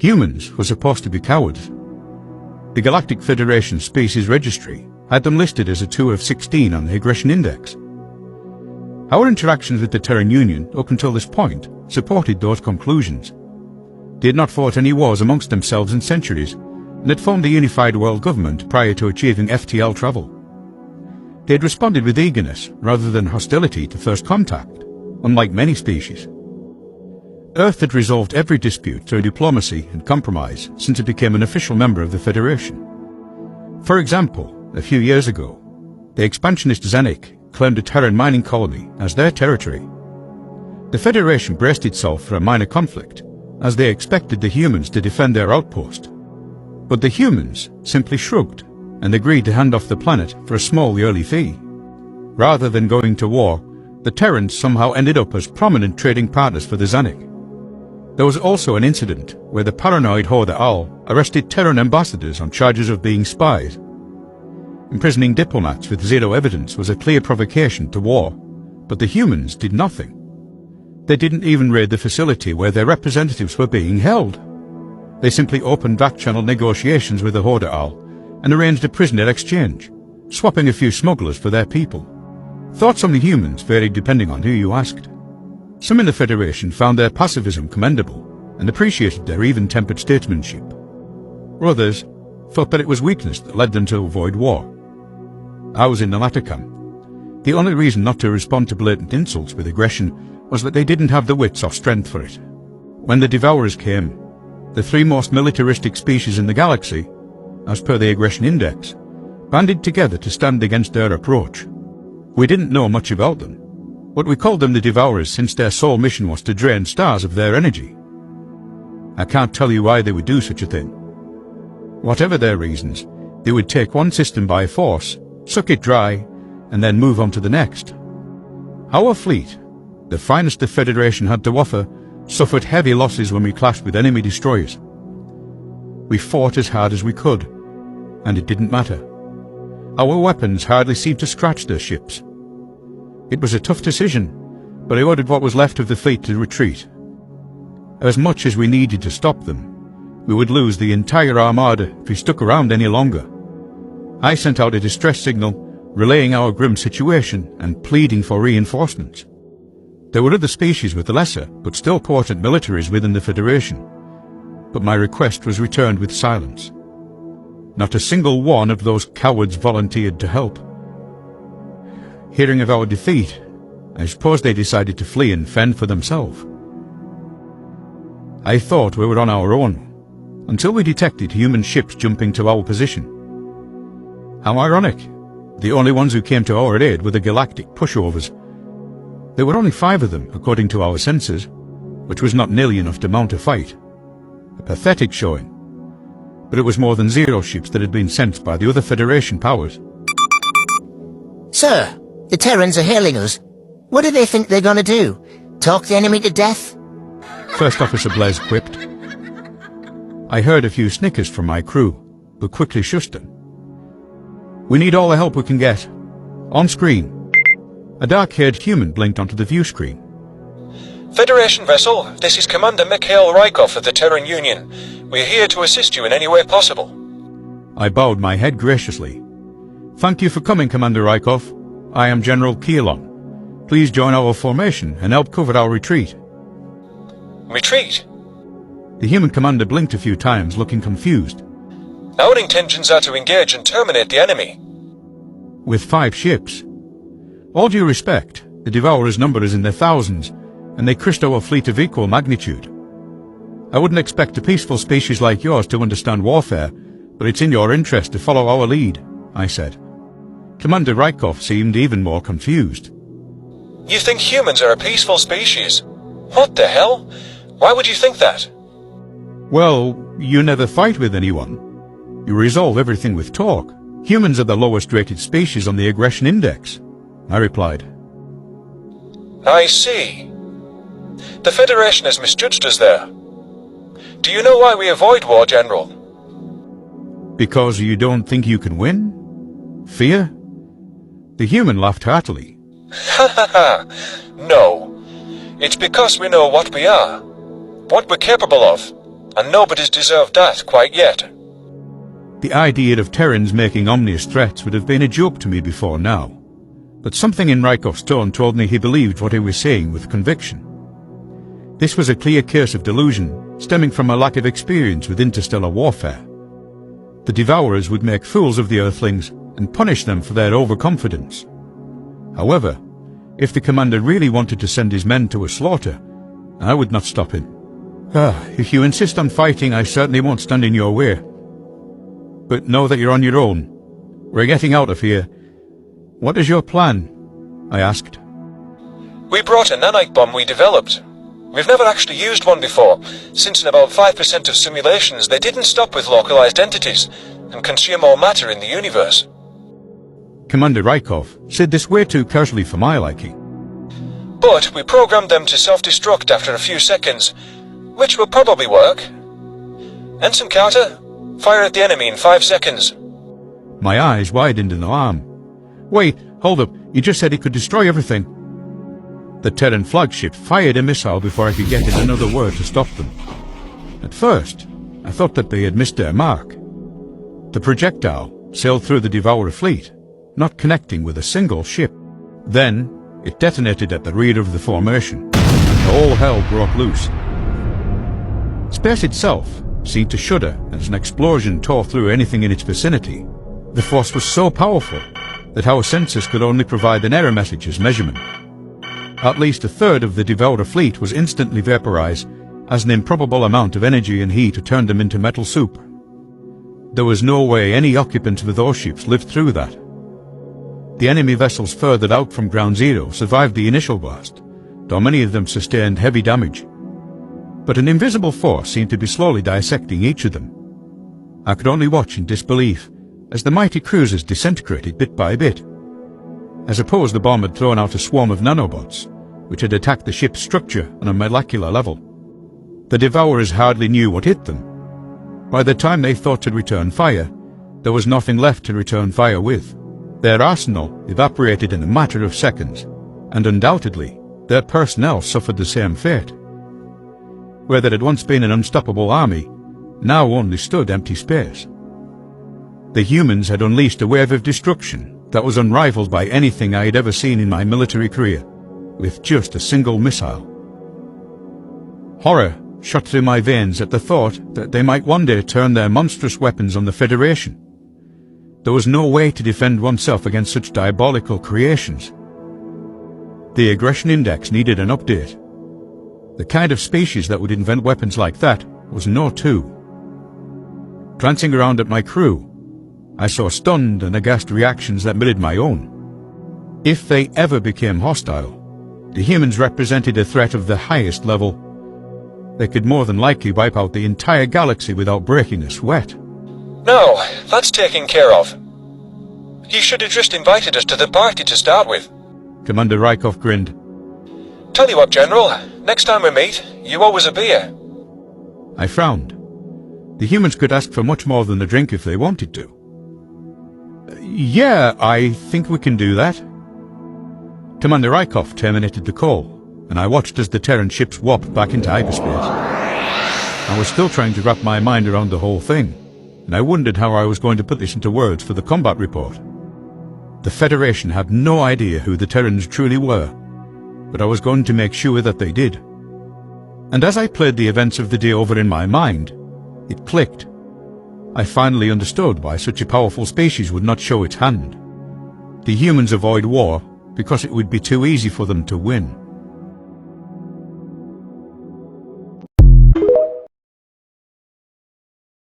Humans were supposed to be cowards. The Galactic Federation Species Registry had them listed as a 2 of 16 on the Aggression Index. Our interactions with the Terran Union up until this point supported those conclusions. They had not fought any wars amongst themselves in centuries, and had formed a unified world government prior to achieving FTL travel. They had responded with eagerness rather than hostility to first contact, unlike many species. Earth had resolved every dispute through diplomacy and compromise since it became an official member of the Federation. For example, a few years ago, the expansionist Xenic claimed a Terran mining colony as their territory. The Federation braced itself for a minor conflict, as they expected the humans to defend their outpost. But the humans simply shrugged and agreed to hand off the planet for a small yearly fee. Rather than going to war, the Terrans somehow ended up as prominent trading partners for the Xenic. There was also an incident where the paranoid Horda Al arrested Terran ambassadors on charges of being spies. Imprisoning diplomats with zero evidence was a clear provocation to war, but the humans did nothing. They didn't even raid the facility where their representatives were being held. They simply opened back-channel negotiations with the Horda Al and arranged a prisoner exchange, swapping a few smugglers for their people. Thoughts on the humans varied depending on who you asked. Some in the Federation found their pacifism commendable and appreciated their even-tempered statesmanship. Others thought that it was weakness that led them to avoid war. I was in the latter camp. The only reason not to respond to blatant insults with aggression was that they didn't have the wits or strength for it. When the Devourers came, the 3 most militaristic species in the galaxy, as per the Aggression Index, banded together to stand against their approach. We didn't know much about them, but we called them the Devourers since their sole mission was to drain stars of their energy. I can't tell you why they would do such a thing. Whatever their reasons, they would take one system by force, suck it dry, and then move on to the next. Our fleet, the finest the Federation had to offer, suffered heavy losses when we clashed with enemy destroyers. We fought as hard as we could, and it didn't matter. Our weapons hardly seemed to scratch their ships. It was a tough decision, but I ordered what was left of the fleet to retreat. As much as we needed to stop them, we would lose the entire armada if we stuck around any longer. I sent out a distress signal, relaying our grim situation and pleading for reinforcements. There were other species with lesser, but still potent militaries within the Federation, but my request was returned with silence. Not a single one of those cowards volunteered to help. Hearing of our defeat, I suppose they decided to flee and fend for themselves. I thought we were on our own, until we detected human ships jumping to our position. How ironic. The only ones who came to our aid were the galactic pushovers. There were only 5 of them, according to our sensors, which was not nearly enough to mount a fight. A pathetic showing. But it was more than 0 ships that had been sent by the other Federation powers. Sir, the Terrans are hailing us. What do they think they're gonna do? Talk the enemy to death? First Officer Blaise quipped. I heard a few snickers from my crew, but quickly shushed them. We need all the help we can get. On screen, a dark-haired human blinked onto the view screen. Federation vessel, this is Commander Mikhail Rykov of the Terran Union. We're here to assist you in any way possible. I bowed my head graciously. Thank you for coming, Commander Rykov. I am General Keelon. Please join our formation and help cover our retreat. Retreat? The human commander blinked a few times, looking confused. Our intentions are to engage and terminate the enemy. With 5 ships. All due respect, the Devourers' number is in their thousands, and they crushed our fleet of equal magnitude. I wouldn't expect a peaceful species like yours to understand warfare, but it's in your interest to follow our lead, I said. Commander Rykov seemed even more confused. You think humans are a peaceful species? What the hell? Why would you think that? Well, you never fight with anyone. You resolve everything with talk. Humans are the lowest-rated species on the Aggression Index, I replied. I see. The Federation has misjudged us there. Do you know why we avoid war, General? Because you don't think you can win? Fear? The human laughed heartily. Ha ha ha! No. It's because we know what we are, what we're capable of, and nobody's deserved that quite yet. The idea of Terrans making ominous threats would have been a joke to me before now, but something in Rykov's tone told me he believed what he was saying with conviction. This was a clear case of delusion, stemming from a lack of experience with interstellar warfare. The Devourers would make fools of the Earthlings and punish them for their overconfidence. However, if the commander really wanted to send his men to a slaughter, I would not stop him. If you insist on fighting, I certainly won't stand in your way. But know that you're on your own. We're getting out of here. What is your plan? I asked. We brought a nanite bomb we developed. We've never actually used one before, since in about 5% of simulations they didn't stop with localized entities and consume all matter in the universe. Commander Rykov said this way too casually for my liking. But we programmed them to self-destruct after a few seconds, which will probably work. Ensign Carter, fire at the enemy in 5 seconds. My eyes widened in alarm. Wait, hold up, you just said it could destroy everything. The Terran flagship fired a missile before I could get in another word to stop them. At first, I thought that they had missed their mark. The projectile sailed through the Devourer fleet, not connecting with a single ship. Then, it detonated at the rear of the formation, and all hell broke loose. Space itself seemed to shudder as an explosion tore through anything in its vicinity. The force was so powerful that our sensors could only provide an error message as measurement. At least a third of the Devourer fleet was instantly vaporized, as an improbable amount of energy and heat had turned them into metal soup. There was no way any occupants of those ships lived through that. The enemy vessels further out from Ground Zero survived the initial blast, though many of them sustained heavy damage. But an invisible force seemed to be slowly dissecting each of them. I could only watch in disbelief as the mighty cruisers disintegrated bit by bit. I suppose the bomb had thrown out a swarm of nanobots, which had attacked the ship's structure on a molecular level. The Devourers hardly knew what hit them. By the time they thought to return fire, there was nothing left to return fire with. Their arsenal evaporated in a matter of seconds, and undoubtedly their personnel suffered the same fate. Where there had once been an unstoppable army, now only stood empty space. The humans had unleashed a wave of destruction that was unrivaled by anything I had ever seen in my military career, with just a single missile. Horror shot through my veins at the thought that they might one day turn their monstrous weapons on the Federation. There was no way to defend oneself against such diabolical creations. The aggression index needed an update. The kind of species that would invent weapons like that was no two. Glancing around at my crew, I saw stunned and aghast reactions that mirrored my own. If they ever became hostile, the humans represented a threat of the highest level. They could more than likely wipe out the entire galaxy without breaking a sweat. No, that's taken care of. You should have just invited us to the party to start with. Commander Rykov grinned. Tell you what, General, next time we meet, you owe us a beer. I frowned. The humans could ask for much more than a drink if they wanted to. Yeah, I think we can do that. Commander Rykov terminated the call, and I watched as the Terran ships warped back into hyperspace. I was still trying to wrap my mind around the whole thing, and I wondered how I was going to put this into words for the combat report. The Federation had no idea who the Terrans truly were, but I was going to make sure that they did. And as I played the events of the day over in my mind, it clicked. I finally understood why such a powerful species would not show its hand. The humans avoid war because it would be too easy for them to win.